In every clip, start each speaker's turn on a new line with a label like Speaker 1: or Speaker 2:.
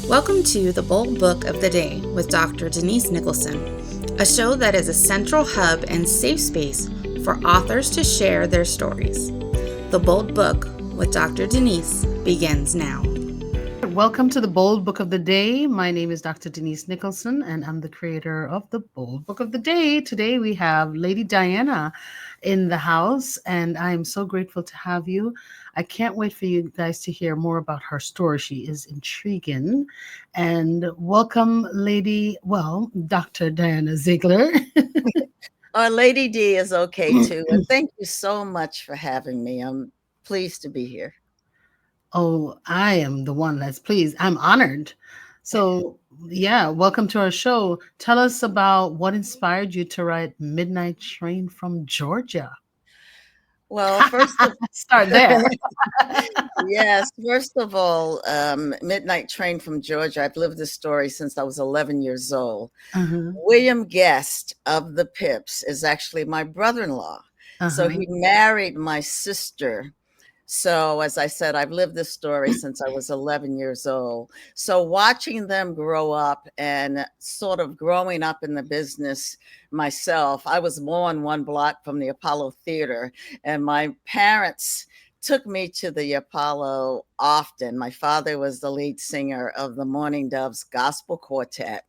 Speaker 1: Welcome to The Bold Book of the Day with Dr. Denise Nicholson, a show that is a central hub and safe space for authors to share their stories. The Bold Book with Dr. Denise begins now.
Speaker 2: Welcome to the Bold Book of the Day. My name is Dr. Denise Nicholson, and I'm the creator of the Bold Book of the Day. Today we have Lady Dhyana in the house, and I'm so grateful to have you. I can't wait for you guys to hear more about her story. She is intriguing. And welcome, Dr. Dhyana Ziegler.
Speaker 3: Lady D is okay too. And thank you so much for having me. I'm pleased to be here.
Speaker 2: Oh, I am the one that's pleased. I'm honored. So, yeah, welcome to our show. Tell us about what inspired you to write Midnight Train from Georgia.
Speaker 3: Well, first of
Speaker 2: Start there.
Speaker 3: yes, first of all, Midnight Train from Georgia. I've lived this story since I was 11 years old.
Speaker 2: Uh-huh.
Speaker 3: William Guest of the Pips is actually my brother-in-law. So
Speaker 2: Uh-huh.
Speaker 3: he married my sister. So, as I said, I've lived this story since I was 11 years old. So, watching them grow up and sort of growing up in the business myself, I was born one block from the Apollo Theater, and my parents took me to the Apollo often. My father was the lead singer of the Morning Doves Gospel Quartet.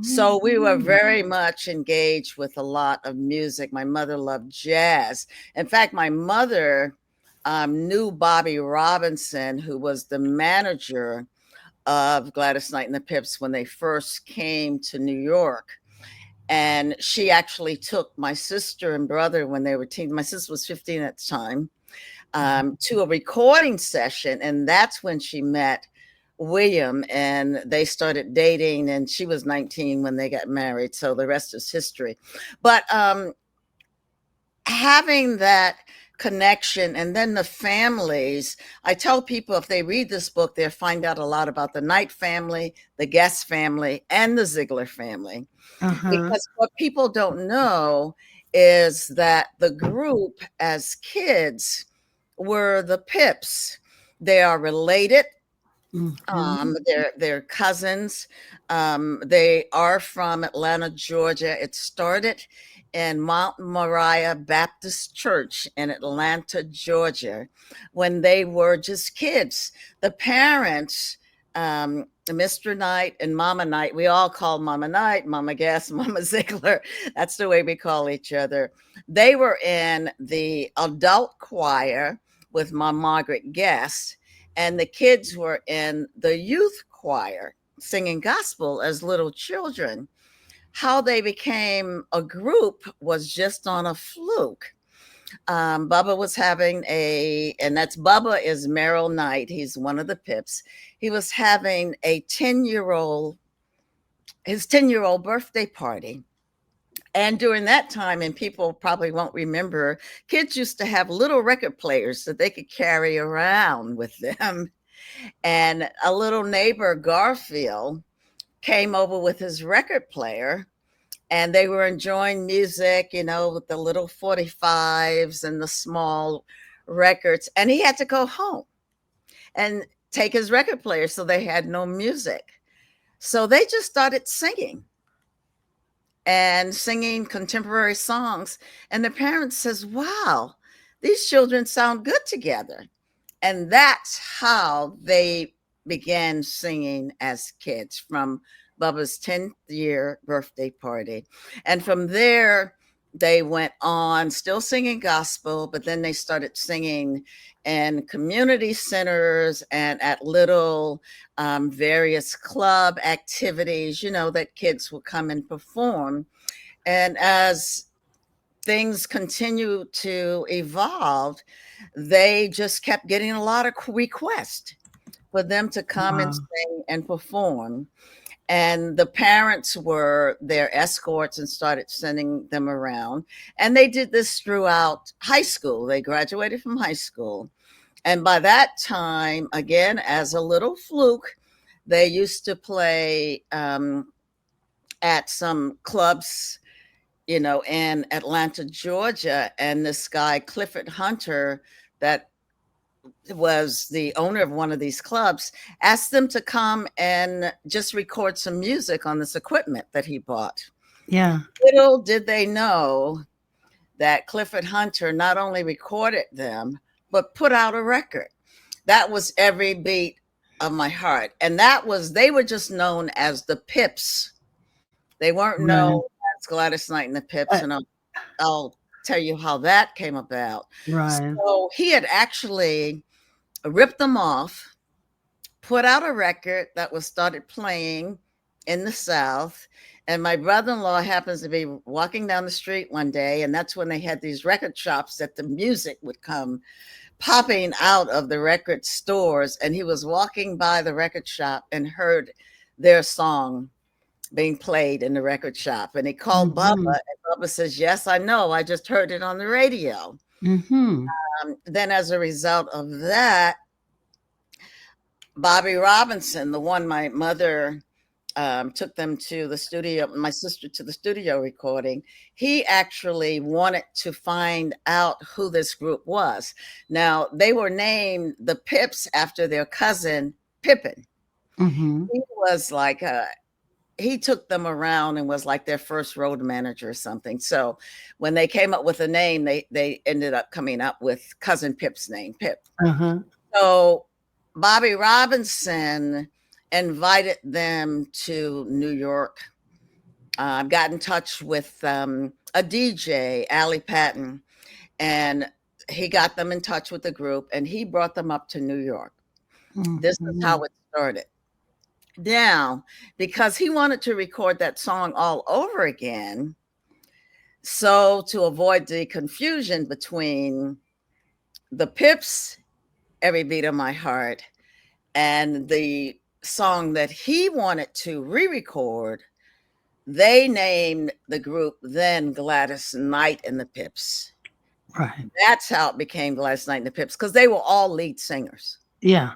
Speaker 3: So we were very much engaged with a lot of music. My mother loved jazz. In fact, my mother knew Bobby Robinson, who was the manager of Gladys Knight and the Pips when they first came to New York. And she actually took my sister and brother when they were teens. My sister was 15 at the time, to a recording session. And that's when she met William and they started dating. And she was 19 when they got married. So the rest is history. But having that connection and then the families, I tell people if they read this book, they'll find out a lot about the Knight family, the Guest family, and the Ziegler family.
Speaker 2: Uh-huh.
Speaker 3: Because what people don't know is that the group as kids were the Pips. They are related.
Speaker 2: Mhm.
Speaker 3: They're cousins. They are from Atlanta, Georgia. It started in Mount Moriah Baptist Church in Atlanta, Georgia, when they were just kids. The parents, Mr. Knight and Mama Knight, we all call Mama Knight, Mama Guest, Mama Ziegler. That's the way we call each other. They were in the adult choir with my Margaret Guest, and the kids were in the youth choir singing gospel as little children. How they became a group was just on a fluke. Bubba was having and that's Bubba is Merrill Knight. He's one of the Pips. He was having his 10-year-old birthday party. And during that time, and people probably won't remember, kids used to have little record players that they could carry around with them. And a little neighbor, Garfield, came over with his record player and they were enjoying music, with the little 45s and the small records. And he had to go home and take his record player. So they had no music. So they just started singing contemporary songs. And the parents says, wow, these children sound good together. And that's how they began singing as kids, from Bubba's 10th year birthday party. And from there, they went on still singing gospel, but then they started singing in community centers and at little various club activities, that kids would come and perform. And as things continue to evolve, they just kept getting a lot of requests for them to come and
Speaker 2: Wow.
Speaker 3: sing and perform. And the parents were their escorts and started sending them around. And they did this throughout high school. They graduated from high school. And by that time, again, as a little fluke, they used to play at some clubs, in Atlanta, Georgia. And this guy, Clifford Hunter, that was the owner of one of these clubs, asked them to come and just record some music on this equipment that he bought.
Speaker 2: Yeah.
Speaker 3: Little did they know that Clifford Hunter not only recorded them, but put out a record. That was Every Beat of My Heart. And they were just known as the Pips. They weren't known as Gladys Knight and the Pips. And I'll tell you how that came about.
Speaker 2: Right.
Speaker 3: So he had actually ripped them off, put out a record that was started playing in the South. And my brother-in-law happens to be walking down the street one day, and that's when they had these record shops that the music would come popping out of the record stores. And he was walking by the record shop and heard their song being played in the record shop. And he called Bubba, and Bubba says, "Yes, I know. I just heard it on the radio." Then as a result of that, Bobby Robinson, the one my mother took them to the studio, my sister to the studio recording, he actually wanted to find out who this group was. Now, they were named the Pips after their cousin, Pippin. He was like, he took them around and was like their first road manager or something. So when they came up with a name, they ended up coming up with Cousin Pip's name, Pip. So Bobby Robinson invited them to New York. Got in touch with a DJ, Allie Patton, and he got them in touch with the group, and he brought them up to New York. This is how it started. Now, because he wanted to record that song all over again, so to avoid the confusion between the Pips, Every Beat of My Heart, and the song that he wanted to re-record, they named the group then Gladys Knight and the Pips.
Speaker 2: Right.
Speaker 3: That's how it became Gladys Knight and the Pips, because they were all lead singers.
Speaker 2: Yeah.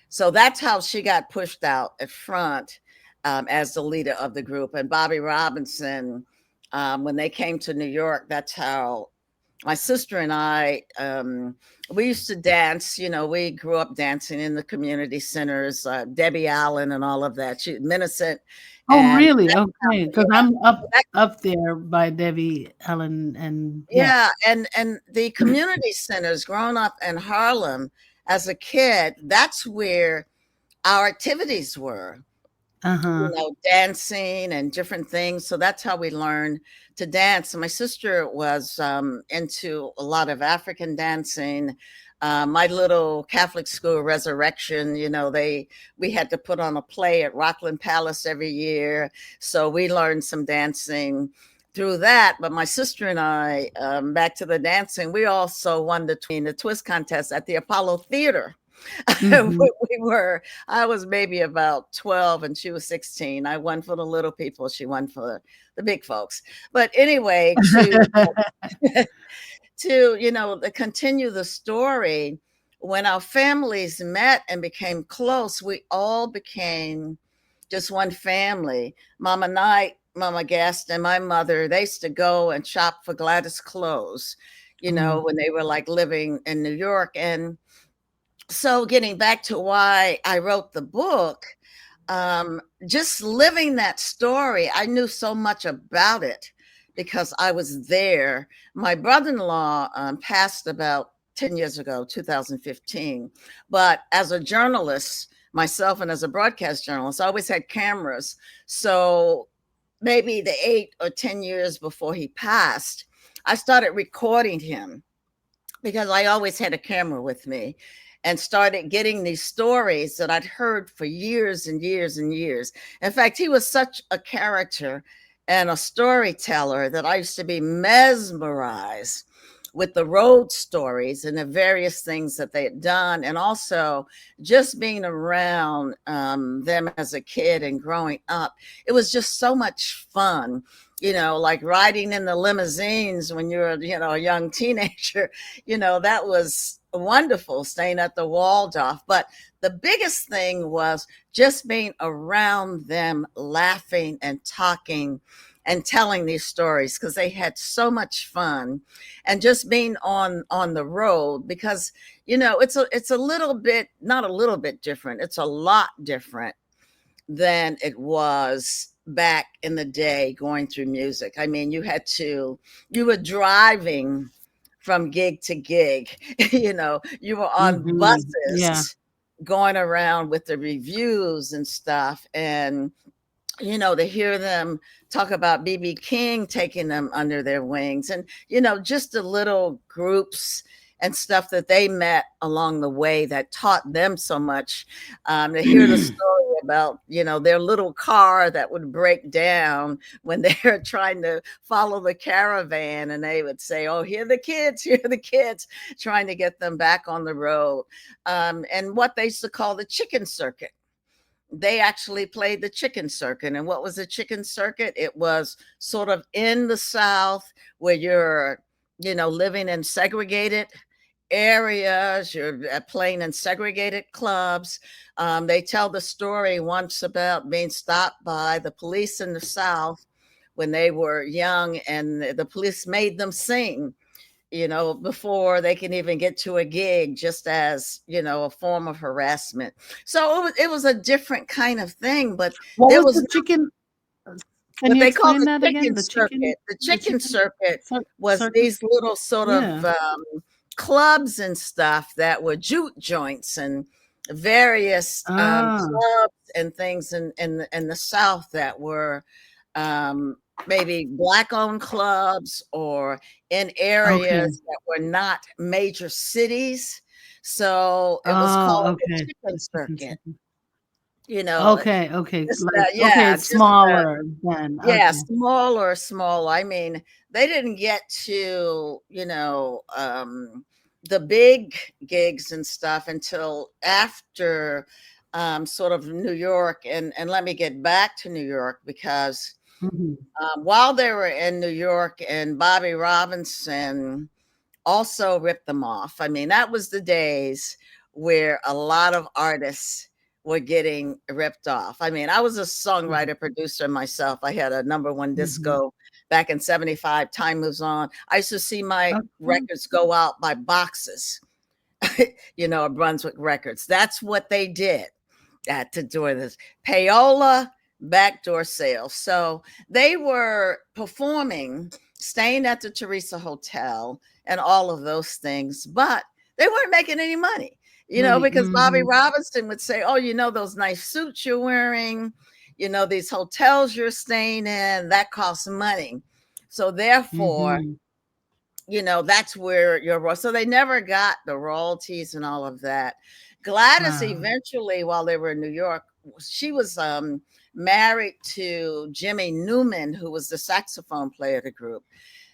Speaker 3: So that's how she got pushed out at front as the leader of the group. And Bobby Robinson, when they came to New York, that's how my sister and I, we used to dance. You know, we grew up dancing in the community centers, Debbie Allen and all of that. Millicent.
Speaker 2: Oh, really? Okay, because I'm up there by Debbie Allen and
Speaker 3: and the community centers. Growing up in Harlem as a kid, that's where our activities were. You know, dancing and different things. So that's how we learned to dance. And my sister was into a lot of African dancing. My little Catholic school, Resurrection, you know, we had to put on a play at Rockland Palace every year. So we learned some dancing through that. But my sister and I, back to the dancing, we also won the twist contest at the Apollo Theater. I was maybe about 12 and she was 16. I won for the little people. She won for the big folks. But anyway, to you know, continue the story, when our families met and became close, we all became just one family. Mama Knight, Mama Guest, and my mother, they used to go and shop for Gladys clothes, you know, when they were like living in New York. And so getting back to why I wrote the book, just living that story, I knew so much about it because I was there. My brother-in-law passed about 10 years ago, 2015. But as a journalist myself and as a broadcast journalist, I always had cameras. So maybe the 8 or 10 years before he passed, I started recording him because I always had a camera with me, and started getting these stories that I'd heard for years and years and years. In fact, he was such a character and a storyteller that I used to be mesmerized with the road stories and the various things that they had done. And also just being around them as a kid and growing up, it was just so much fun. You know, like riding in the limousines when you're, you know, a young teenager, you know, that was wonderful, staying at the Waldorf. But the biggest thing was just being around them, laughing and talking and telling these stories because they had so much fun, and just being on the road, because it's a little bit, not a little bit different, it's a lot different than it was back in the day going through music. I mean, you were driving from gig to gig. You were on
Speaker 2: Yeah.
Speaker 3: buses going around with the reviews and stuff. And, to hear them talk about BB King taking them under their wings, and, just the little groups and stuff that they met along the way that taught them so much. To hear the story about, their little car that would break down when they're trying to follow the caravan, and they would say, "Oh, here are the kids, here are the kids," trying to get them back on the road. And what they used to call the chicken circuit. They actually played the chicken circuit. And what was the chicken circuit? It was sort of in the South, where you're, living in segregated areas, you're playing in segregated clubs. They tell the story once about being stopped by the police in the South when they were young, and the police made them sing, before they can even get to a gig, just as, a form of harassment. So it was a different kind of thing, but
Speaker 2: What
Speaker 3: there
Speaker 2: was
Speaker 3: was
Speaker 2: the chicken? Can
Speaker 3: what
Speaker 2: you
Speaker 3: they call
Speaker 2: explain
Speaker 3: the
Speaker 2: that again?
Speaker 3: chicken
Speaker 2: The chicken,
Speaker 3: circuit. The
Speaker 2: the
Speaker 3: chicken
Speaker 2: chicken
Speaker 3: circuit was
Speaker 2: circus?
Speaker 3: these little sort of
Speaker 2: Yeah.
Speaker 3: clubs and stuff that were jute joints and various
Speaker 2: Ah,
Speaker 3: clubs and things in the South that were um, maybe Black-owned clubs, or in
Speaker 2: okay.
Speaker 3: areas that were not major cities. So it was
Speaker 2: Ah,
Speaker 3: called the
Speaker 2: okay.
Speaker 3: chicken
Speaker 2: The chicken
Speaker 3: circuit.
Speaker 2: circus.
Speaker 3: You know,
Speaker 2: Okay, okay.
Speaker 3: just
Speaker 2: Like, okay,
Speaker 3: yeah,
Speaker 2: it's
Speaker 3: just
Speaker 2: smaller then.
Speaker 3: yeah,
Speaker 2: Okay.
Speaker 3: smaller, small. I mean, they didn't get to, the big gigs and stuff until after sort of New York. And let me get back to New York, because
Speaker 2: Mhm.
Speaker 3: while they were in New York, and Bobby Robinson also ripped them off. I mean, that was the days where a lot of artists were getting ripped off. I mean, I was a
Speaker 2: Mhm.
Speaker 3: songwriter producer myself. I had a number one
Speaker 2: Mhm.
Speaker 3: disco back in 75, Time Moves On. I used to see my
Speaker 2: Okay.
Speaker 3: records go out by boxes, Brunswick Records. That's what they did to do this. Payola, backdoor sales. So they were performing, staying at the Teresa Hotel, and all of those things, but they weren't making any money,
Speaker 2: Money.
Speaker 3: because Bobby
Speaker 2: Mhm.
Speaker 3: Robinson would say, "Oh, those nice suits you're wearing, these hotels you're staying in, that costs money. So therefore,
Speaker 2: Mhm.
Speaker 3: that's where so they never got the royalties and all of that. Gladys
Speaker 2: Wow.
Speaker 3: eventually, while they were in New York, she was married to Jimmy Newman, who was the saxophone player of the group.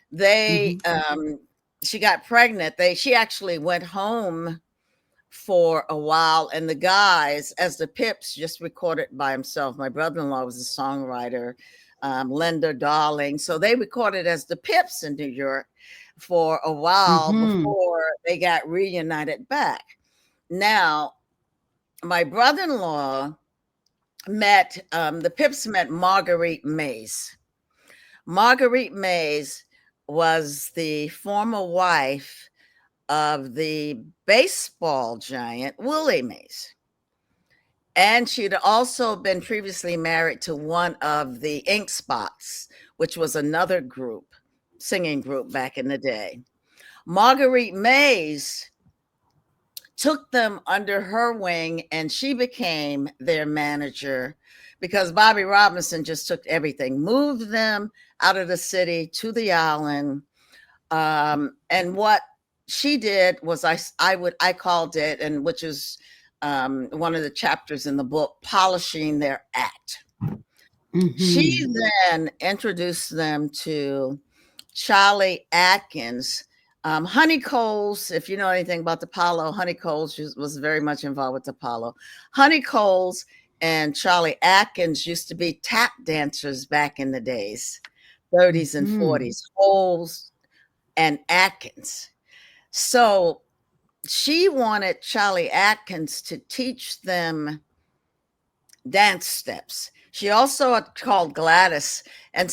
Speaker 3: They
Speaker 2: Mhm.
Speaker 3: She got pregnant. She actually went home for a while, and the guys, as the Pips, just recorded by himself. My brother-in-law was a songwriter, Linda Darling, so they recorded as the Pips in New York for a while
Speaker 2: Mhm.
Speaker 3: before they got reunited back. Now, my brother-in-law the Pips met Marguerite Mays. Marguerite Mays was the former wife of the baseball giant Willie Mays. And she'd also been previously married to one of the Ink Spots, which was another group, singing group back in the day. Marguerite Mays took them under her wing, and she became their manager, because Bobby Robinson just took everything, moved them out of the city to the island. And what she did was, I called it, and which is one of the chapters in the book, polishing their act. She
Speaker 2: Mhm.
Speaker 3: then introduced them to Charlie Atkins. Honey Coles, if you know anything about the Apollo, Honey Coles was very much involved with the Apollo. Honey Coles and Charlie Atkins used to be tap dancers back in the days, 30s and
Speaker 2: Mhm.
Speaker 3: 40s, Coles and Atkins. So she wanted Charlie Atkins to teach them dance steps. She also called Gladys and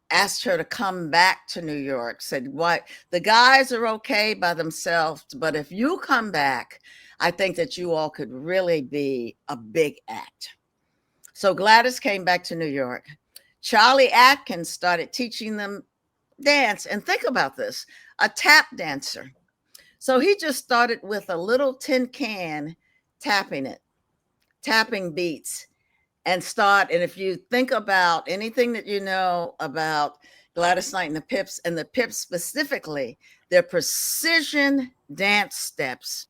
Speaker 3: asked her to come back to New York, said, what, the guys are okay by themselves, but if you come back, I think that you all could really be a big act. So Gladys came back to New York. Charlie Atkins started teaching them dance. And think about this, a tap dancer. So he just started with a little tin can, tapping beats. And if you think about anything that you know about Gladys Knight and the Pips specifically, their precision dance steps,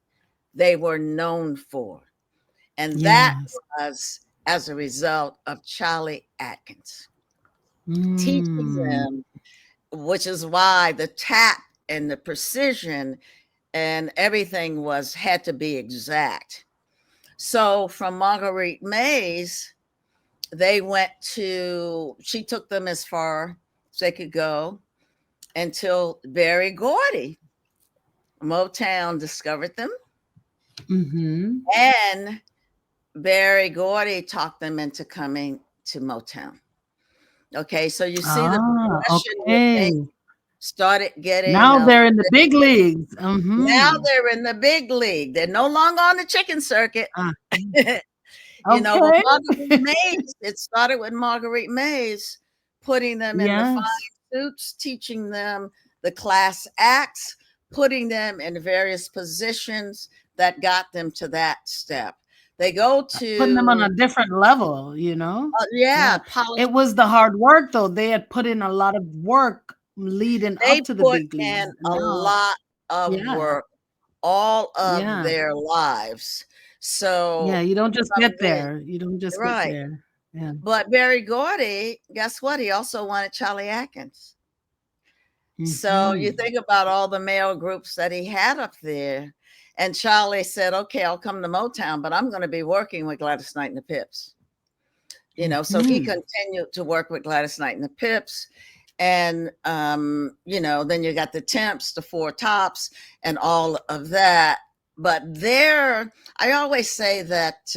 Speaker 3: they were known for. And that
Speaker 2: Yes.
Speaker 3: was as a result of Charlie Atkins teaching them, which is why the tap and the precision and everything had to be exact. So from Marguerite Mays, she took them as far as they could go until Berry Gordy. Motown discovered them. And Berry Gordy talked them into coming to Motown. Okay, so you see the progression that they started getting.
Speaker 2: Now they're in the big leagues.
Speaker 3: Now they're in the big league. They're no longer on the chicken circuit. You know, but Marguerite Mays, it started with Marguerite Mays putting them in the fine suits, teaching them the class acts, putting them in various positions that got them to that step. They go to
Speaker 2: putting them on a different level, you know?
Speaker 3: Yeah.
Speaker 2: It was the hard work, though. They had put in a lot of work leading up to the big leagues.
Speaker 3: They put in a lot of work all of their lives. So
Speaker 2: you don't just get there. You don't just get there. Yeah.
Speaker 3: But Berry Gordy, guess what? He also wanted Charlie Atkins. So you think about all the male groups that he had up there. And Charlie said, okay, I'll come to Motown, but I'm going to be working with Gladys Knight and the Pips. You know, so he continued to work with Gladys Knight and the Pips. And, you know, then you got the Temps, the Four Tops, and all of that. But I always say that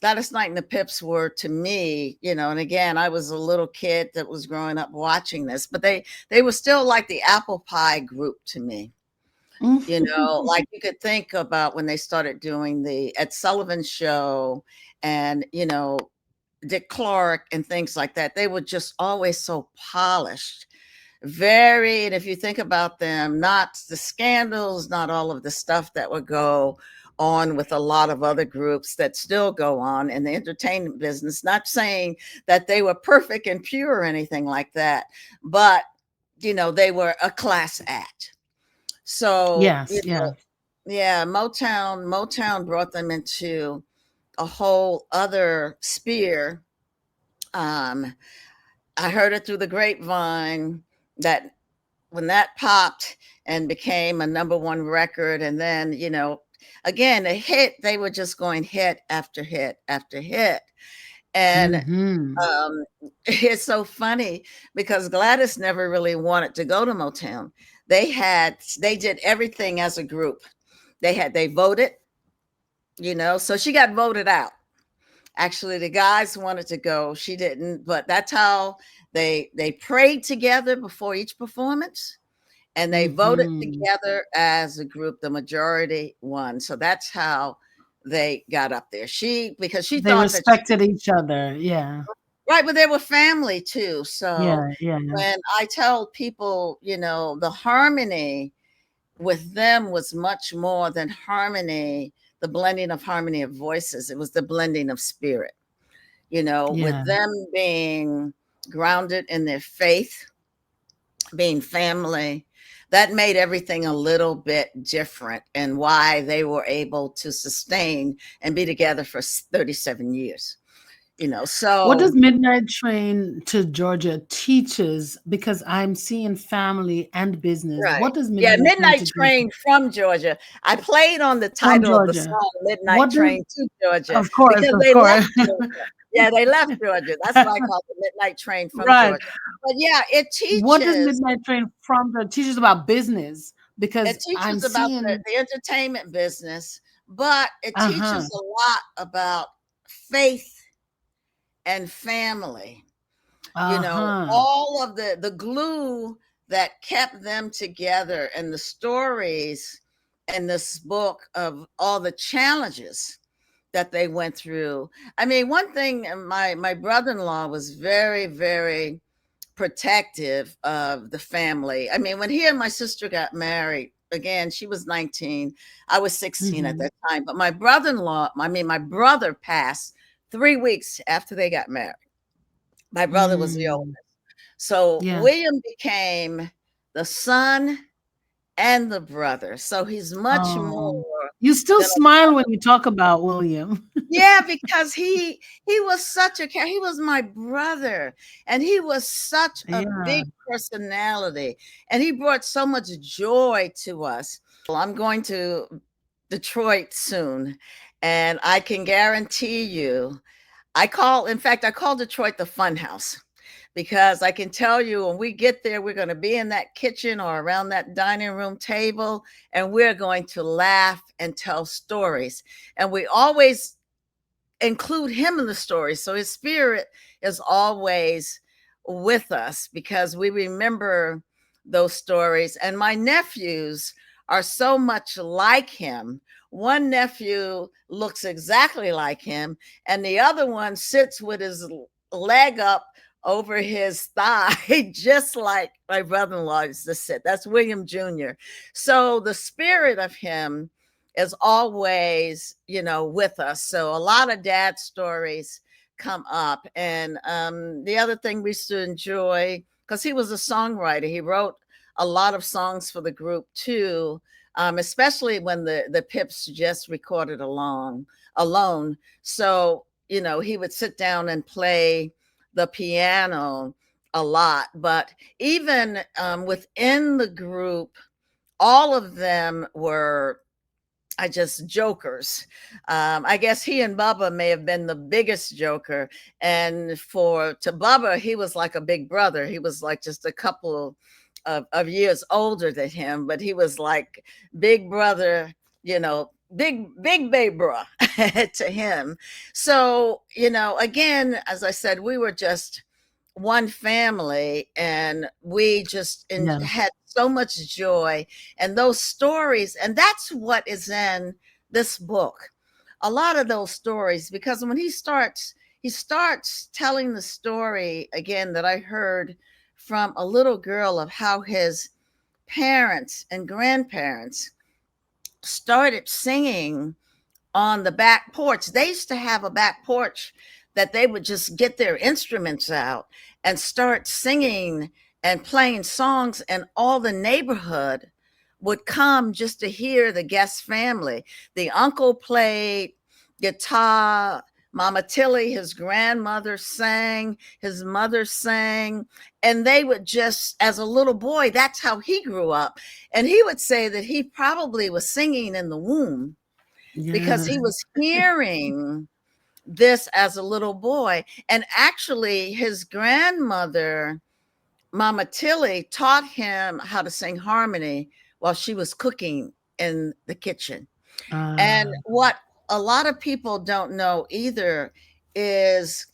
Speaker 3: Gladys Knight and the Pips were, to me, you know, and again, I was a little kid that was growing up watching this, but they were still like the apple pie group to me. You know, like you could think about when they started doing the Ed Sullivan Show and, you know, Dick Clark and things like that. They were just always so polished. And if you think about them, not the scandals, not all of the stuff that would go on with a lot of other groups that still go on in the entertainment business, not saying that they were perfect and pure or anything like that, but, you know, they were a class act. So, Motown brought them into a whole other sphere. I heard it through the grapevine that when that popped and became a #1 record, and then, you know, again, a hit, they were just going hit after hit after hit. And it's so funny because Gladys never really wanted to go to Motown. They did everything as a group. They voted, you know, so she got voted out. Actually, the guys wanted to go. She didn't, but that's how they prayed together before each performance. And they voted together as a group. The majority won. So that's how they got up there. Because she thought
Speaker 2: they respected each other. Yeah.
Speaker 3: Right. But they were family too. So when I tell people, you know, the harmony with them was much more than harmony, the blending of harmony of voices. It was the blending of spirit, you know, with them being grounded in their faith, being family. That made everything a little bit different, and why they were able to sustain and be together for 37 years. You know, so
Speaker 2: what does Midnight Train to Georgia teaches? Because I'm seeing family and business.
Speaker 3: Right.
Speaker 2: What does
Speaker 3: Midnight Train from Georgia? I played on the title of the song, Midnight Train to Georgia.
Speaker 2: Of course,
Speaker 3: because they left Georgia. Yeah, they left Georgia. That's why I call it Midnight Train from Georgia. But yeah, it teaches.
Speaker 2: What does Midnight Train from Georgia teaches about business? Because
Speaker 3: it teaches about the entertainment business, but it teaches a lot about faith and family.
Speaker 2: Uh-huh.
Speaker 3: All of the glue that kept them together, and the stories in this book of all the challenges that they went through. I mean, one thing, my brother-in-law was very, very protective of the family. I mean, when he and my sister got married, again, she was 19, I was 16 at that time, but my brother passed 3 weeks after they got married. My brother was the oldest. So
Speaker 2: Yeah.
Speaker 3: William became the son and the brother. So he's much more
Speaker 2: Oh, you still
Speaker 3: than
Speaker 2: smile when you talk about William.
Speaker 3: yeah, because he was he was my brother, and he was such a
Speaker 2: Yeah.
Speaker 3: big personality, and he brought so much joy to us. Well, I'm going to Detroit soon, and I can guarantee you, I call Detroit the fun house, because I can tell you when we get there, we're going to be in that kitchen or around that dining room table, and we're going to laugh and tell stories. And we always include him in the story. So his spirit is always with us because we remember those stories. And my nephews are so much like him. One nephew looks exactly like him, and the other one sits with his leg up over his thigh, just like my brother-in-law used to sit. That's William Jr. So the spirit of him is always, with us. So a lot of dad stories come up. And the other thing we used to enjoy, because he was a songwriter, he wrote a lot of songs for the group too, especially when the Pips just recorded alone. So, he would sit down and play the piano a lot. But even within the group, all of them were just jokers. I guess he and Bubba may have been the biggest joker. And to Bubba, he was like a big brother. He was like just a couple of years older than him, but he was like big brother, big baby bro to him. So, again, as I said, we were just one family, and we just
Speaker 2: Yeah.
Speaker 3: had so much joy, and those stories, and that's what is in this book, a lot of those stories, because when he starts telling the story again that I heard from a little girl of how his parents and grandparents started singing on the back porch. They used to have a back porch that they would just get their instruments out and start singing and playing songs, and all the neighborhood would come just to hear the guest family. The uncle played guitar, Mama Tilly, his grandmother, sang, his mother sang, and they would just, as a little boy, that's how he grew up. And he would say that he probably was singing in the womb because
Speaker 2: Yeah.
Speaker 3: he was hearing this as a little boy. And actually, his grandmother, Mama Tilly, taught him how to sing harmony while she was cooking in the kitchen. And
Speaker 2: Uh,
Speaker 3: what a lot of people don't know either is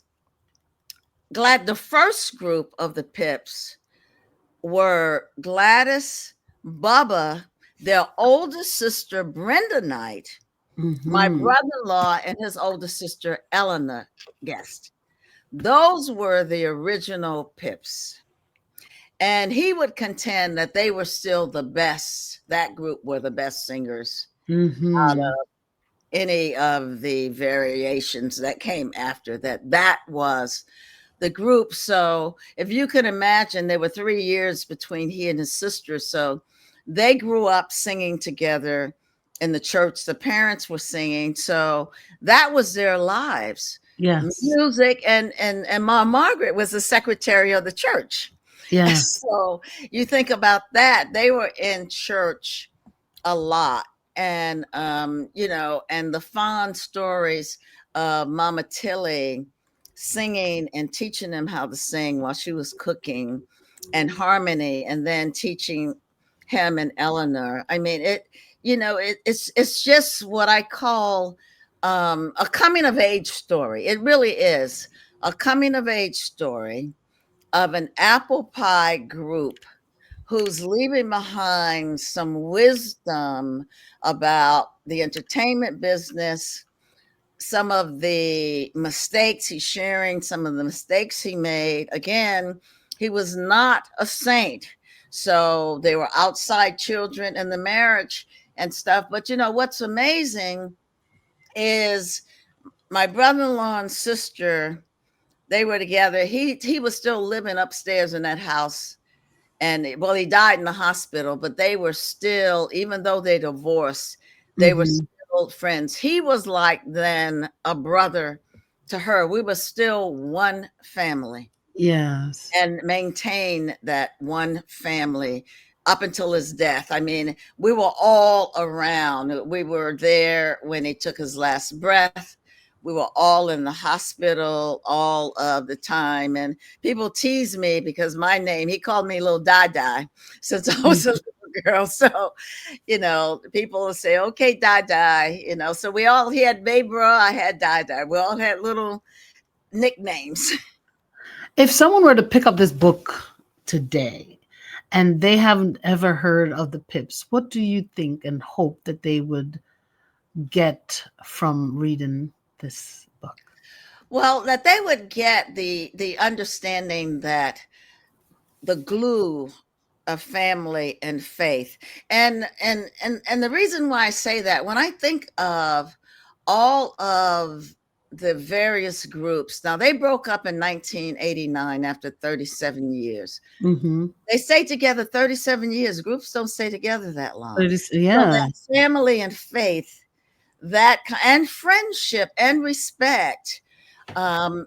Speaker 3: the first group of the Pips were Gladys, Bubba, their oldest sister, Brenda Knight, my
Speaker 2: mhm.
Speaker 3: brother-in-law, and his older sister, Eleanor Guest. Those were the original Pips. And he would contend that they were still the best. That group were the best singers out
Speaker 2: Mhm.
Speaker 3: of any of the variations that came after that. That was the group. So if you can imagine, there were 3 years between he and his sister. So they grew up singing together in the church. The parents were singing. So that was their lives.
Speaker 2: Yes.
Speaker 3: Music, and Mom Margaret was the secretary of the church.
Speaker 2: Yeah.
Speaker 3: So you think about that. They were in church a lot. And and the fond stories of Mama Tilly singing and teaching them how to sing while she was cooking, and harmony, and then teaching him and Eleanor. I mean, it's just what I call a coming of age story. It really is a coming of age story of an apple pie group who's leaving behind some wisdom about the entertainment business, some of the mistakes he's sharing, some of the mistakes he made. Again, he was not a saint. So they were outside children in the marriage and stuff. But you know, what's amazing is my brother-in-law and sister, they were together. He was still living upstairs in that house. And well, he died in the hospital, but they were still, even though they divorced, they were
Speaker 2: Mhm.
Speaker 3: still friends. He was like then a brother to her. We were still one family
Speaker 2: Yes.
Speaker 3: and maintain that one family up until his death. I mean, we were all around. We were there when he took his last breath. We were all in the hospital all of the time. And people tease me because my name, he called me Little Di since I was a
Speaker 2: Mhm.
Speaker 3: little girl. So, you know, people will say, okay, Di, you know. So we all, he had Babra, I had Di. We all had little nicknames.
Speaker 2: If someone were to pick up this book today and they haven't ever heard of the Pips, what do you think and hope that they would get from reading this book?
Speaker 3: Well, that they would get the understanding that the glue of family and faith. And the reason why I say that, when I think of all of the various groups, now they broke up in 1989 after 37 years.
Speaker 2: Mm-hmm.
Speaker 3: They stayed together 37 years. Groups don't stay together that long. So
Speaker 2: Yeah.
Speaker 3: that family and faith, and friendship and respect,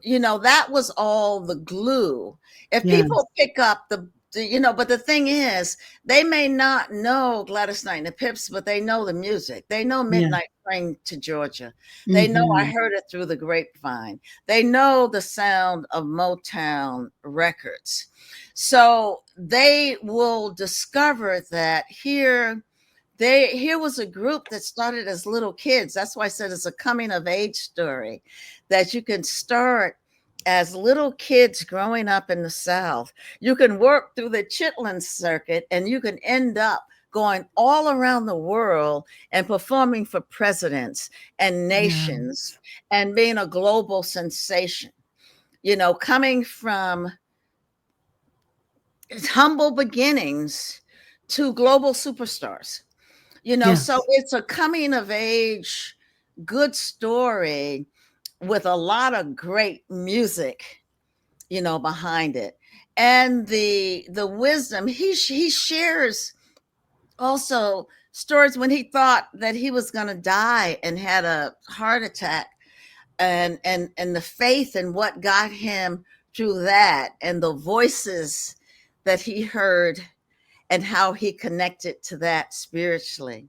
Speaker 3: you know, that was all the glue. If
Speaker 2: Yes.
Speaker 3: people pick up you know, but the thing is, they may not know Gladys Knight and the Pips, but they know the music. They know
Speaker 2: Yeah.
Speaker 3: Midnight Train to Georgia. They know I
Speaker 2: Mm-hmm.
Speaker 3: heard it through the grapevine. They know the sound of Motown Records. So they will discover that here was a group that started as little kids. That's why I said it's a coming of age story, that you can start as little kids growing up in the South. You can work through the chitlin circuit and you can end up going all around the world and performing for presidents and nations
Speaker 2: Yes.
Speaker 3: and being a global sensation. You know, coming from humble beginnings to global superstars. You know, so
Speaker 2: Yes.
Speaker 3: it's a coming of age, good story with a lot of great music, you know, behind it. And the wisdom he shares also stories when he thought that he was going to die and had a heart attack, and the faith and what got him through that, and the voices that he heard and how he connected to that spiritually.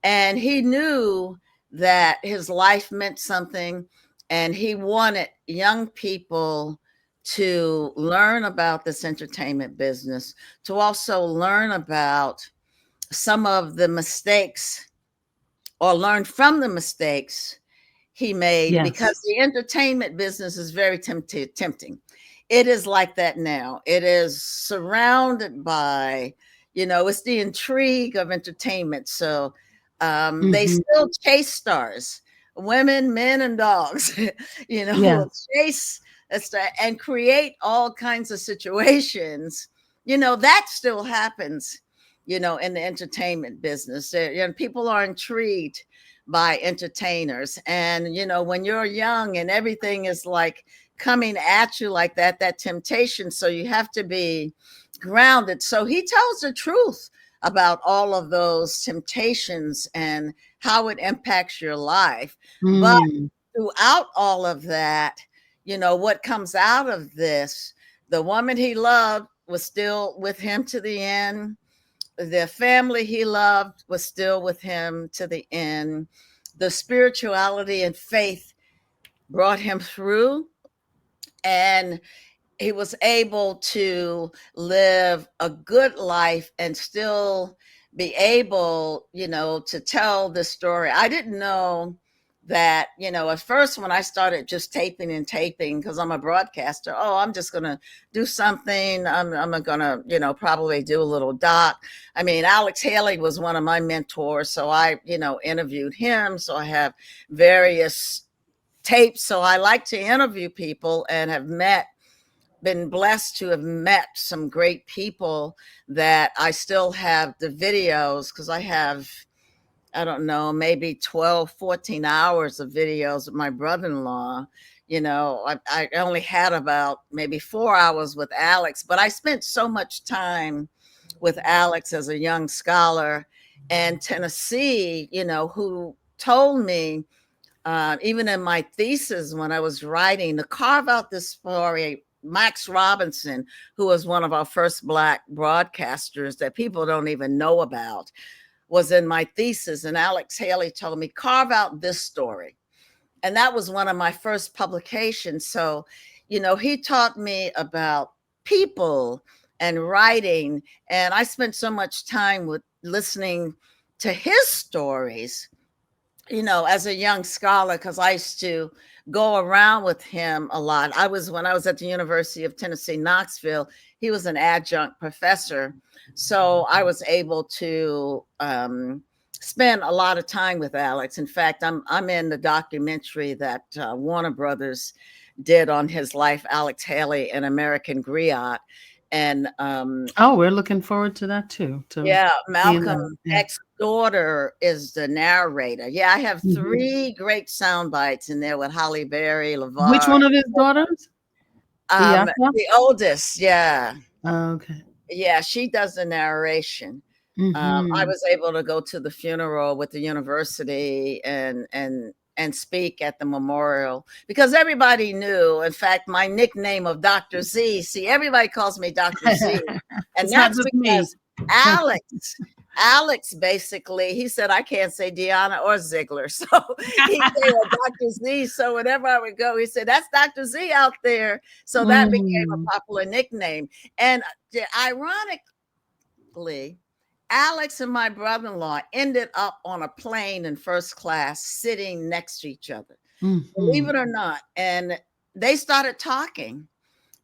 Speaker 3: And he knew that his life meant something, and he wanted young people to learn about this entertainment business, to also learn about some of the mistakes or learn from the mistakes he made, because
Speaker 2: Yes.
Speaker 3: the entertainment business is very tempting. It is like that now. It is surrounded by, you know, it's the intrigue of entertainment. So they
Speaker 2: Mm-hmm.
Speaker 3: still chase stars, women, men, and dogs, you know, will
Speaker 2: Yes.
Speaker 3: chase a star and create all kinds of situations. You know, that still happens, you know, in the entertainment business. You know, people are intrigued by entertainers. And, you know, when you're young and everything is like coming at you like that, that temptation. So you have to be grounded. So he tells the truth about all of those temptations and how it impacts your life. But
Speaker 2: Mm.
Speaker 3: throughout all of that, you know, what comes out of this, the woman he loved was still with him to the end. The family he loved was still with him to the end. The spirituality and faith brought him through, and he was able to live a good life and still be able, you know, to tell the story. I didn't know that, at first when I started just taping and taping, because I'm a broadcaster, I'm just going to do something. I'm going to, probably do a little doc. I mean, Alex Haley was one of my mentors. So I, interviewed him. So I have various tapes. So I like to interview people and have been blessed to have met some great people that I still have the videos, because I have, I don't know, maybe 12, 14 hours of videos of my brother-in-law. I only had about maybe 4 hours with Alex, but I spent so much time with Alex as a young scholar. And Tennessee, who told me, even in my thesis when I was writing, to carve out this story, Max Robinson, who was one of our first Black broadcasters that people don't even know about, was in my thesis. And Alex Haley told me, carve out this story. And that was one of my first publications. So, he taught me about people and writing. And I spent so much time with listening to his stories, as a young scholar, because I used to go around with him a lot. When I was at the University of Tennessee, Knoxville, he was an adjunct professor. So I was able to spend a lot of time with Alex. In fact, I'm in the documentary that Warner Brothers did on his life, Alex Haley, an American Griot. And
Speaker 2: we're looking forward to that too.
Speaker 3: Yeah, Malcolm X's daughter is the narrator. Yeah, I have 3 great sound bites in there with Holly Berry, LeVar.
Speaker 2: Which one of his daughters?
Speaker 3: The oldest, yeah.
Speaker 2: Okay.
Speaker 3: Yeah, she does the narration. I was able to go to the funeral with the university and speak at the memorial, because everybody knew. In fact, my nickname of Dr. Z, see, everybody calls me Dr. Z. And that's because Alex basically, he said, I can't say Dhyana or Ziegler. So he said Dr. Z. So whenever I would go, he said, that's Dr. Z out there. So that became a popular nickname. And ironically, Alex and my brother-in-law ended up on a plane in first class, sitting next to each other, believe it or not. And they started talking.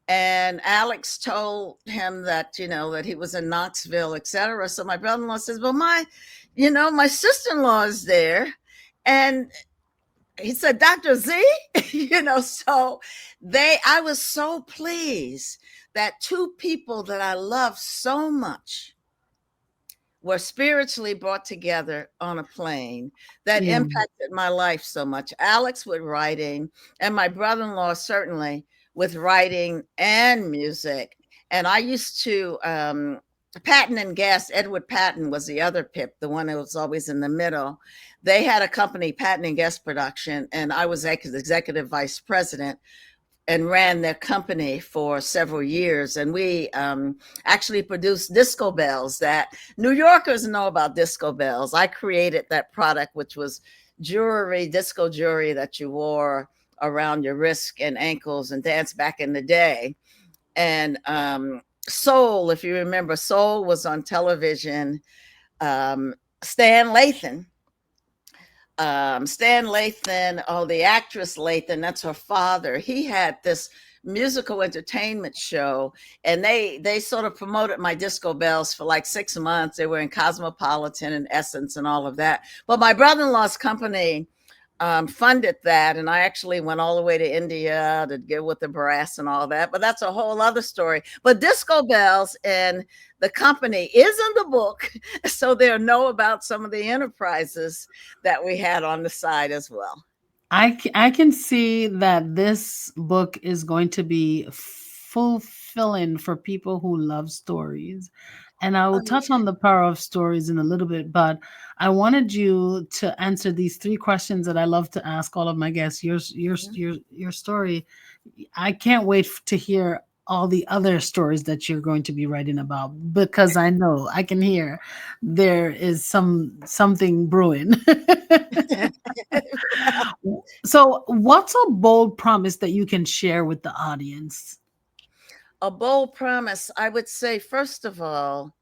Speaker 3: And Alex told him that, that he was in Knoxville, et cetera. So my brother-in-law says, well, my sister-in-law is there. And he said, Dr. Z, so I was so pleased that 2 people that I love so much were spiritually brought together on a plane that impacted my life so much. Alex with writing, and my brother-in-law certainly with writing and music. And I used to, Patton and Guest, Edward Patton was the other Pip, the one that was always in the middle. They had a company, Patton and Guest Production, and I was executive vice president and ran their company for several years. And we actually produced disco bells that New Yorkers know about. Disco bells. I created that product, which was jewelry, disco jewelry that you wore around your wrists and ankles and danced back in the day. And Soul, if you remember, Soul was on television. Stan Lathan, the actress Lathan, that's her father. He had this musical entertainment show, and they sort of promoted my disco bells for like 6 months. They were in Cosmopolitan and Essence and all of that. But my brother-in-law's company funded that, and I actually went all the way to India to get with the brass and all that. But that's a whole other story. But disco bells and the company is in the book, so they'll know about some of the enterprises that we had on the side as well.
Speaker 2: I can see that this book is going to be fulfilling for people who love stories. And I will touch on the power of stories in a little bit, but I wanted you to answer these 3 questions that I love to ask all of my guests. Your story. I can't wait to hear all the other stories that you're going to be writing about, because I know I can hear there is something brewing. So what's a bold promise that you can share with the audience?
Speaker 3: A bold promise, I would say, first of all,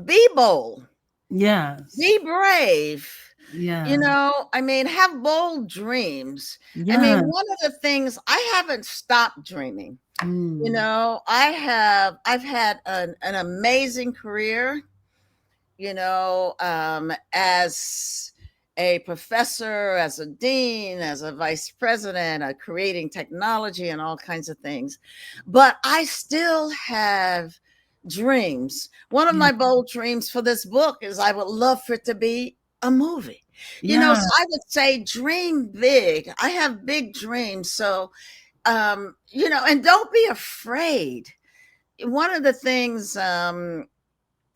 Speaker 3: be bold.
Speaker 2: Yes.
Speaker 3: Be brave.
Speaker 2: Yeah.
Speaker 3: I mean, have bold dreams. I mean,
Speaker 2: Yeah.
Speaker 3: one of the things, I haven't stopped dreaming.
Speaker 2: Mm.
Speaker 3: I've had an amazing career, as a professor, as a dean, as a vice president, creating technology and all kinds of things. But I still have dreams. One of
Speaker 2: Yeah.
Speaker 3: my bold dreams for this book is I would love for it to be a movie.
Speaker 2: Yeah.
Speaker 3: So I would say dream big. I have big dreams. So, and don't be afraid. One of the things, and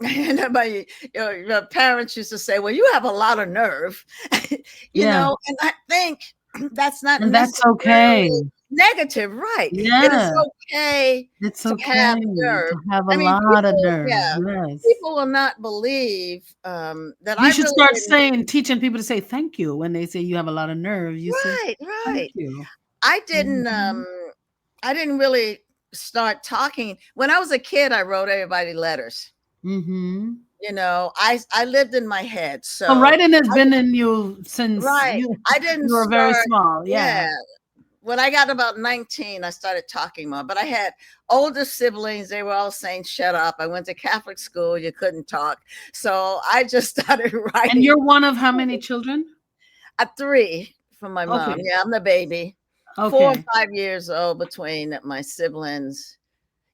Speaker 3: my parents used to say, "Well, you have a lot of nerve,"
Speaker 2: Yeah.
Speaker 3: and I think that's not
Speaker 2: And that's
Speaker 3: necessarily
Speaker 2: okay.
Speaker 3: negative, right? It is
Speaker 2: Yeah.
Speaker 3: okay
Speaker 2: It's
Speaker 3: to
Speaker 2: okay
Speaker 3: have nerve.
Speaker 2: to have a
Speaker 3: I mean,
Speaker 2: lot of
Speaker 3: people,
Speaker 2: nerve.
Speaker 3: yeah,
Speaker 2: Yes.
Speaker 3: people will not believe that
Speaker 2: You
Speaker 3: I
Speaker 2: should
Speaker 3: really
Speaker 2: start
Speaker 3: didn't.
Speaker 2: teaching people to say thank you when they say you have a lot of nerve. You say
Speaker 3: Right,
Speaker 2: thank
Speaker 3: right.
Speaker 2: you.
Speaker 3: I didn't.
Speaker 2: Mhm.
Speaker 3: I didn't really start talking when I was a kid. I wrote everybody letters.
Speaker 2: Mhm.
Speaker 3: I lived in my head,
Speaker 2: So
Speaker 3: so
Speaker 2: writing has
Speaker 3: I
Speaker 2: been in you since
Speaker 3: right.
Speaker 2: you
Speaker 3: I didn't
Speaker 2: you were very
Speaker 3: start.
Speaker 2: small.
Speaker 3: Yeah.
Speaker 2: Yeah.
Speaker 3: When I got about 19, I started talking more, but I had older siblings. They were all saying, shut up. I went to Catholic school. You couldn't talk. So I just started
Speaker 2: And
Speaker 3: writing.
Speaker 2: you're one of how many children?
Speaker 3: Three from my mom.
Speaker 2: Okay.
Speaker 3: Yeah, I'm the baby. 4 and
Speaker 2: Okay.
Speaker 3: 5 years old between my siblings.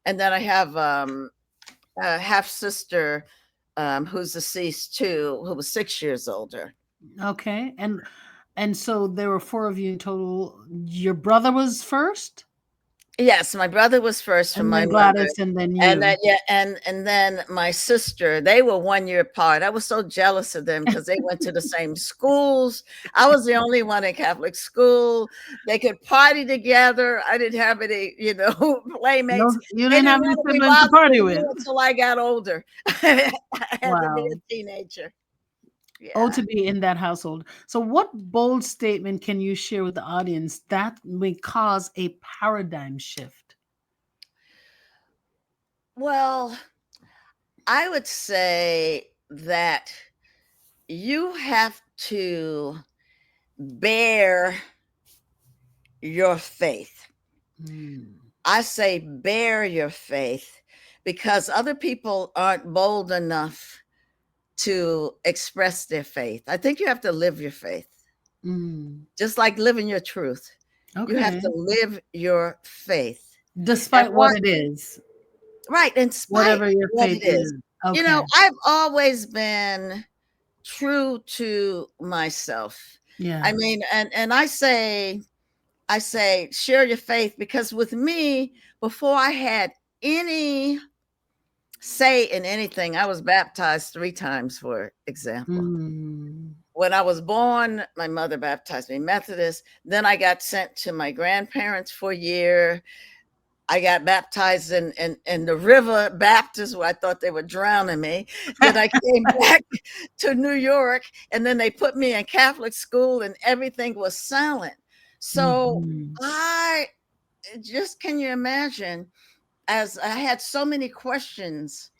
Speaker 3: And then I have a half sister who's deceased too, who was 6 years older.
Speaker 2: Okay. And so there were four of you in total. Your brother was first,
Speaker 3: Yes, my brother was first from
Speaker 2: and
Speaker 3: my
Speaker 2: then
Speaker 3: mother.
Speaker 2: Gladys, and then
Speaker 3: And then
Speaker 2: you.
Speaker 3: yeah, and then my sister, they were 1 year apart. I was so jealous of them because they went to the same schools. I was the only one in Catholic school. They could party together. I didn't have any,
Speaker 2: No,
Speaker 3: playmates.
Speaker 2: you
Speaker 3: They
Speaker 2: didn't
Speaker 3: didn't
Speaker 2: have any
Speaker 3: want to be
Speaker 2: siblings to party
Speaker 3: bothering me
Speaker 2: with.
Speaker 3: until I got older. I had to be
Speaker 2: Wow.
Speaker 3: a teenager.
Speaker 2: Oh,
Speaker 3: Yeah.
Speaker 2: to be in that household. So, what bold statement can you share with the audience that may cause a paradigm shift?
Speaker 3: Well, I would say that you have to bear your faith.
Speaker 2: Mm.
Speaker 3: I say bear your faith because other people aren't bold enough to express their faith. I think you have to live your faith,
Speaker 2: Mm.
Speaker 3: just like living your truth. You have
Speaker 2: Okay.
Speaker 3: to live your faith. And
Speaker 2: Despite what
Speaker 3: what,
Speaker 2: it is,
Speaker 3: right, in spite
Speaker 2: whatever your
Speaker 3: what
Speaker 2: faith
Speaker 3: it is.
Speaker 2: is. Okay.
Speaker 3: I've always been true to myself. I
Speaker 2: Yeah.
Speaker 3: mean, and I say share your faith because with me, before I had any say in anything, I was baptized 3 times, for example.
Speaker 2: Mm.
Speaker 3: When I was born, my mother baptized me Methodist. Then I got sent to my grandparents for a year. I got baptized in the river Baptist where I thought they were drowning me. Then I came back to New York and then they put me in Catholic school and everything was silent. So
Speaker 2: Mhm.
Speaker 3: I just, can you imagine, as I had so many questions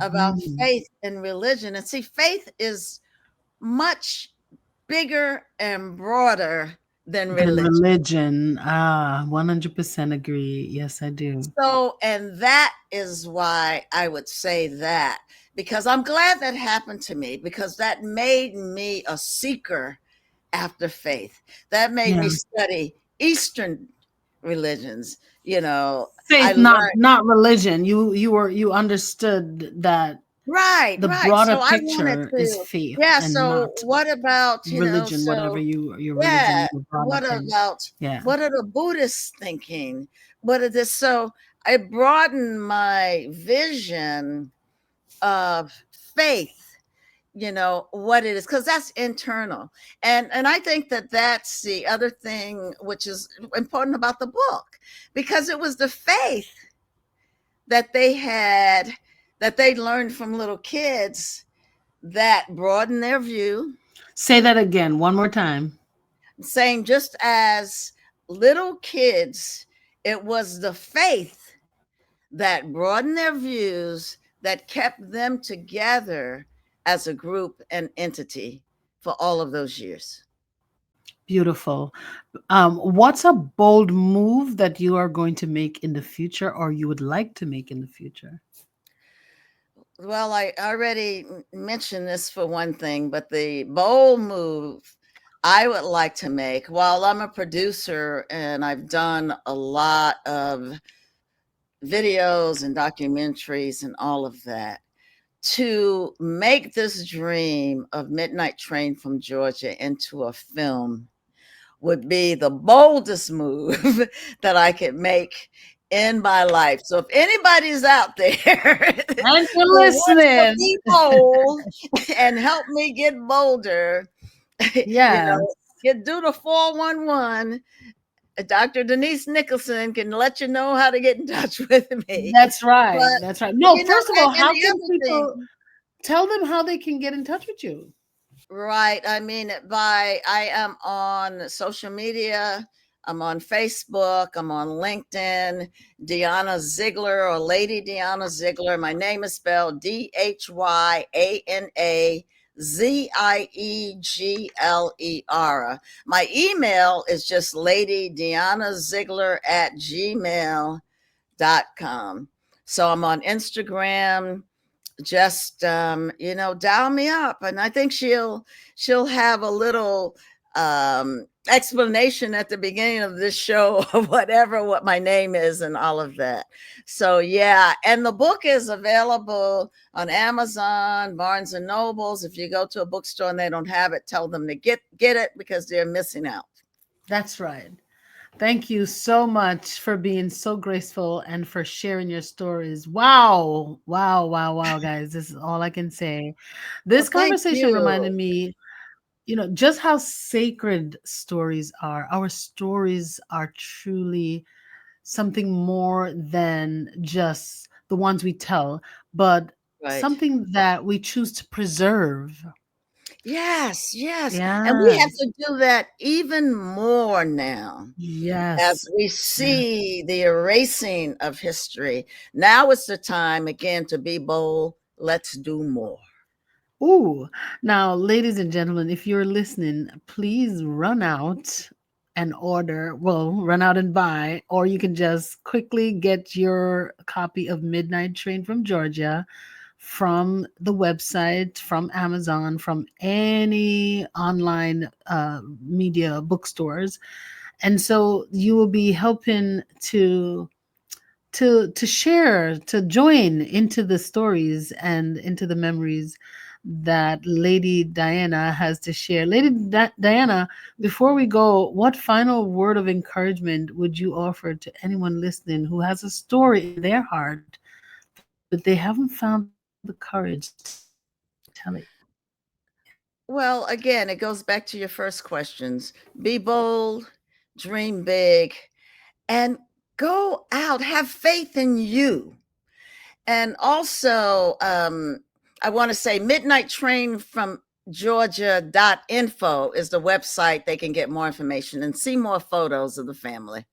Speaker 3: about
Speaker 2: Mhm.
Speaker 3: faith and religion. And see, faith is much bigger and broader than
Speaker 2: Than
Speaker 3: religion.
Speaker 2: religion. 100% agree. Yes, I do.
Speaker 3: So, and that is why I would say that, because I'm glad that happened to me, because that made me a seeker after faith. That made
Speaker 2: Yeah.
Speaker 3: me study Eastern religions. I
Speaker 2: Faith, not
Speaker 3: learned.
Speaker 2: not religion. You understood that
Speaker 3: Right,
Speaker 2: the
Speaker 3: right.
Speaker 2: broader
Speaker 3: So I wanted
Speaker 2: picture is
Speaker 3: to,
Speaker 2: faith
Speaker 3: yeah.
Speaker 2: and
Speaker 3: So
Speaker 2: not
Speaker 3: what about,
Speaker 2: religion, whatever
Speaker 3: so
Speaker 2: your
Speaker 3: yeah,
Speaker 2: religion, your broader
Speaker 3: what
Speaker 2: thing.
Speaker 3: about,
Speaker 2: Yeah.
Speaker 3: what are the Buddhists thinking? What are this? So I broadened my vision of faith, what it is, because that's internal. And I think that that's the other thing which is important about the book, because it was the faith that they had, that they learned from little kids, that broadened their view.
Speaker 2: Say that again, one more time.
Speaker 3: Saying, just as little kids, it was the faith that broadened their views, that kept them together, as a group and entity for all of those years.
Speaker 2: Beautiful. What's a bold move that you are going to make in the future or you would like to make in the future?
Speaker 3: Well, I already mentioned this for one thing, but the bold move I would like to make, while I'm a producer and I've done a lot of videos and documentaries and all of that, to make this dream of Midnight Train from Georgia into a film would be the boldest move that I could make in my life. So if anybody's out there
Speaker 2: And you're
Speaker 3: who wants to
Speaker 2: listening.
Speaker 3: be bold and help me get bolder,
Speaker 2: Yeah,
Speaker 3: do the 411. Dr. Denise Nicholson can let you know how to get in touch with me.
Speaker 2: that's right.
Speaker 3: But,
Speaker 2: That's right. No,
Speaker 3: you know,
Speaker 2: first of all,
Speaker 3: and
Speaker 2: how
Speaker 3: the
Speaker 2: can
Speaker 3: other
Speaker 2: people
Speaker 3: thing,
Speaker 2: tell them how they can get in touch with you?
Speaker 3: right. I mean, I am on social media. I'm on Facebook. I'm on LinkedIn. Dhyana Ziegler or Lady Dhyana Ziegler. My name is spelled DhyanaZiegler. My email is just ladydhyanaziegler@gmail.com. So I'm on Instagram. Just dial me up, and I think she'll have a little explanation at the beginning of this show of what my name is and all of that. So yeah, and the book is available on Amazon, Barnes and Nobles. If you go to a bookstore and they don't have it, tell them to get it, because they're missing out.
Speaker 2: That's right. Thank you so much for being so graceful and for sharing your stories. Wow. Wow, wow, wow, guys. This is all I can say.
Speaker 3: Well,
Speaker 2: This
Speaker 3: thank
Speaker 2: conversation reminded
Speaker 3: you.
Speaker 2: me, just how sacred stories are. Our stories are truly something more than just the ones we tell, but
Speaker 3: Right.
Speaker 2: something that we choose to preserve.
Speaker 3: Yes, yes. And we have
Speaker 2: Yes.
Speaker 3: to do that even more now, as
Speaker 2: Yes.
Speaker 3: we see the erasing of history. Now is the time again to be bold. Let's do more.
Speaker 2: Ooh, now, ladies and gentlemen, if you're listening, please run out and order. Well, run out and buy, or you can just quickly get your copy of Midnight Train from Georgia from the website, from Amazon, from any online media bookstores. And so you will be helping to share, to join into the stories and into the memories that Lady Diana has to share. Lady Diana, before we go, what final word of encouragement would you offer to anyone listening who has a story in their heart, but they haven't found the courage to tell it?
Speaker 3: Well, again, it goes back to your first questions. Be bold, dream big, and go out. Have faith in you. And also, I want to say Midnight Train from Georgia.info is the website. They can get more information and see more photos of the family.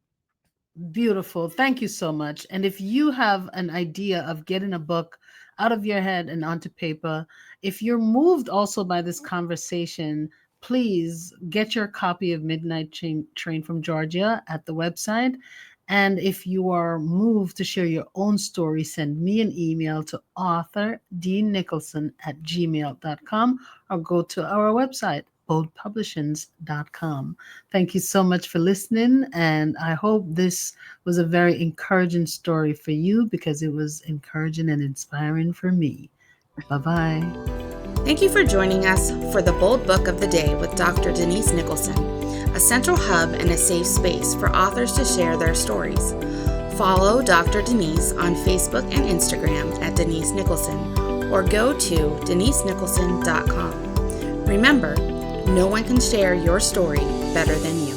Speaker 2: Beautiful. Thank you so much. And if you have an idea of getting a book out of your head and onto paper, if you're moved also by this conversation, please get your copy of Train from Georgia at the website. And if you are moved to share your own story, send me an email to author.dnicholson@gmail.com or go to our website, boldpublishings.com. Thank you so much for listening. And I hope this was a very encouraging story for you, because it was encouraging and inspiring for me. Bye-bye.
Speaker 1: Thank you for joining us for the Bold Book of the Day with Dr. Denise Nicholson, a central hub and a safe space for authors to share their stories. Follow Dr. Denise on Facebook and Instagram at Denise Nicholson, or go to denisenicholson.com. Remember, no one can share your story better than you.